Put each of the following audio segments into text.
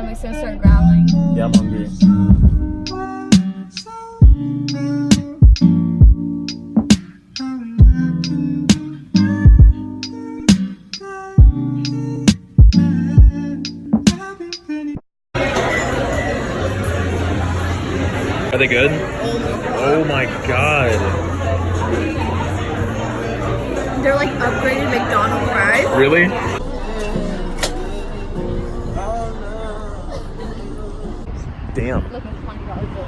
stomach's gonna start growling. Yeah, I'm hungry. Are they good? Oh my god. They're like upgraded McDonald's fries. Really? Damn. Look at $20 bill.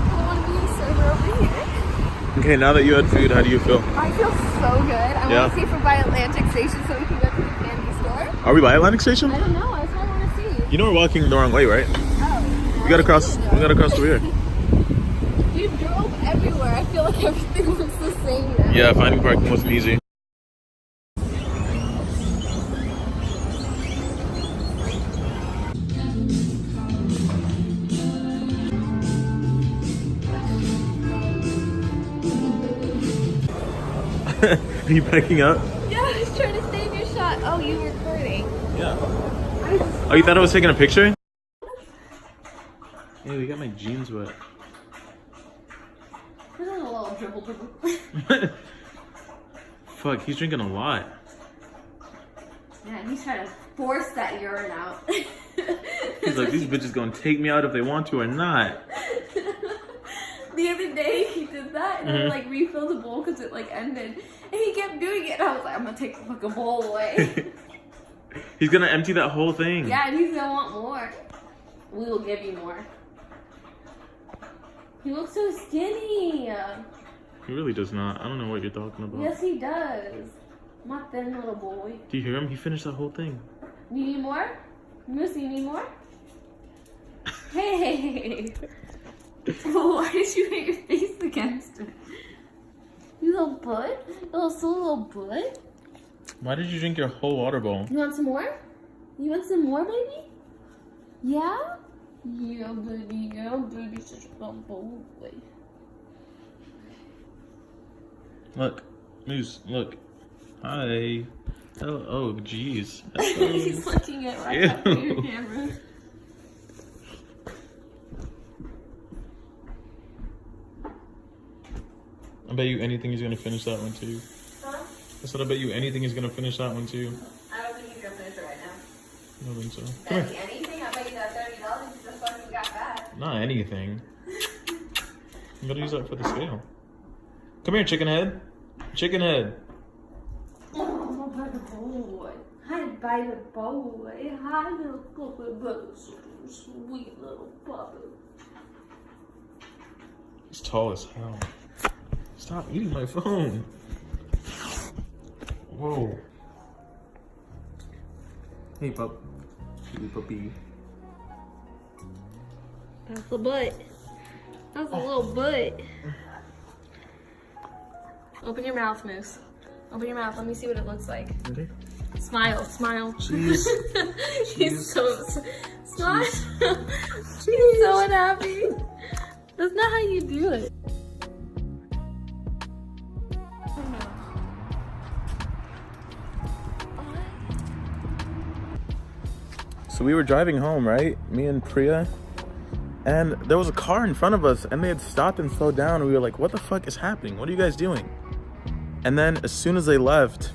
I want to be a server over here. Okay, now that you had food, how do you feel? I feel so good. I Yeah. want to see if we're by Atlantic Station so we can go to the candy store. Are we by Atlantic Station? I don't know. I just want to see. You know we're walking the wrong way, right? Oh. We gotta cross over here. We drove everywhere. I feel like everything looks the same now. Yeah, finding parking wasn't easy. Are you backing up? Yeah, I was trying to save your shot. Oh, you were recording. Yeah. Oh, you thought I was taking a picture? Hey, we got my jeans wet. This is a little dribble. Fuck, he's drinking a lot. Yeah, he's trying to force that urine out. He's like, these bitches gonna take me out if they want to or not. The other day he did that and I like refilled the bowl because it like ended. And he kept doing it and I was like, I'm gonna take the fucking bowl away. He's gonna empty that whole thing. Yeah, and he's gonna want more. We will give you more. He looks so skinny. He really does not. I don't know what you're talking about. Yes, he does. My thin little boy. Do you hear him? He finished that whole thing. You need more? Missy, you need more? Hey! Why did you hit your face against it? You little butt? You little silly little butt? Why did you drink your whole water bowl? You want some more? You want some more, baby? Yeah? Yeah, baby. Yeah, baby. Such a fun boy. Look, Moose, look. Hi. Oh, jeez. He's looking at right after your camera. I bet you anything he's gonna finish that one too. Huh? I said I bet you anything he's gonna finish that one too. I don't think he's gonna finish it right now. I don't think so. Come Bet here. me anything? I bet you that $30 you just fucking got back. Not anything. You gotta use that for the scale. Come here, chicken head. Chicken head. Oh, my boy. Hi, baby boy. Hi, little puppy boy. Sweet little puppy. He's tall as hell. Stop eating my phone. Whoa. Hey, pup. Hey, puppy. That's the butt. That's a little butt. Open your mouth, Moose. Open your mouth. Let me see what it looks like. Okay. Smile, smile. Cheese. He's so smile. He's so unhappy. That's not how you do it. So we were driving home, right? Me and Priya. And there was a car in front of us and they had stopped and slowed down. We were like, what the fuck is happening? What are you guys doing? And then as soon as they left,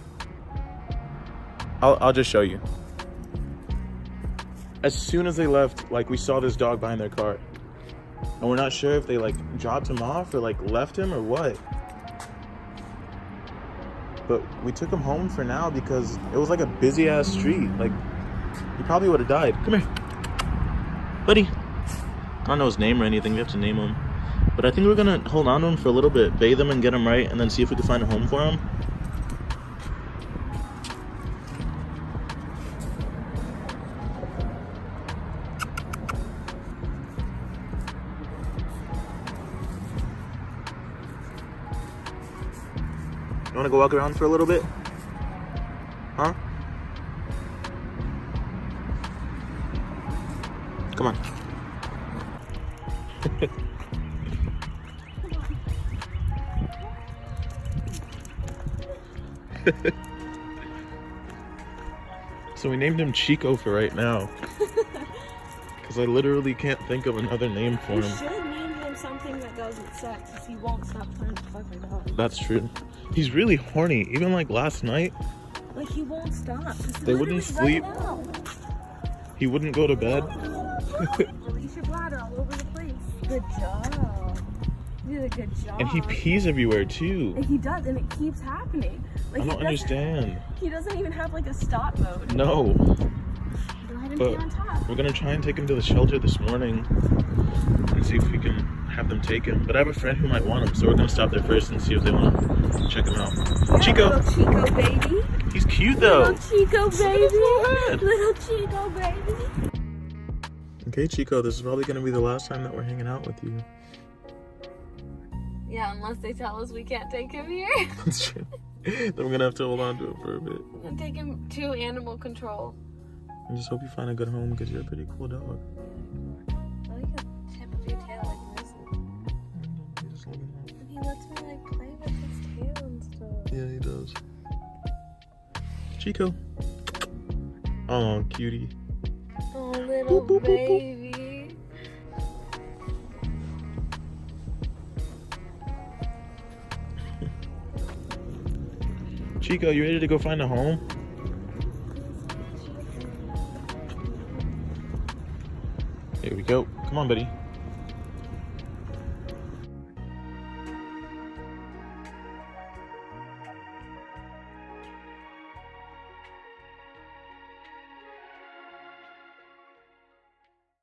I'll just show you. As soon as they left, like we saw this dog behind their car. And we're not sure if they like dropped him off or like left him or what. But we took him home for now because it was like a busy ass street. Like he probably would have died. Come here. Buddy. I don't know his name or anything. We have to name him. But I think we're gonna hold on to him for a little bit, bathe him and get him right, and then see if we can find a home for him. You wanna go walk around for a little bit? Huh? Come on. So we named him Chico for right now. Because I literally can't think of another name for You him. should name him something that doesn't suck, because he won't stop trying to fuck my dog. That's true. He's really horny. Even like last night, Like, he won't stop. They wouldn't sleep. Right now. he wouldn't go to bed. Release your bladder all over the place. Good job. You did a good job. And he pees everywhere too. And he does, and it keeps happening. Like, I he don't doesn't- understand. He doesn't even have like a stop mode. No. Go ahead and But pee on top. we're gonna try and take him to the shelter this morning and see if we can have them take him. But I have a friend who might want him, so we're gonna stop there first and see if they want to check him out. Yeah, Chico. Little Chico baby. He's cute though. Little Chico baby. forehead. Little Chico baby. Okay, Chico, this is probably gonna be the last time that we're hanging out with you. Yeah, unless they tell us we can't take him here. That's true. Then we're gonna have to hold on to him for a bit. And take him to animal control. I just hope you find a good home because you're a pretty cool dog. I like the tip of your tail like this. He's just looking at- And he lets me like play with his tail and stuff. Yeah, he does. Chico. Oh, cutie. Oh, little Boop, boop, boop, boop. baby. Chico, you ready to go find a home? Here we go. Come on, buddy.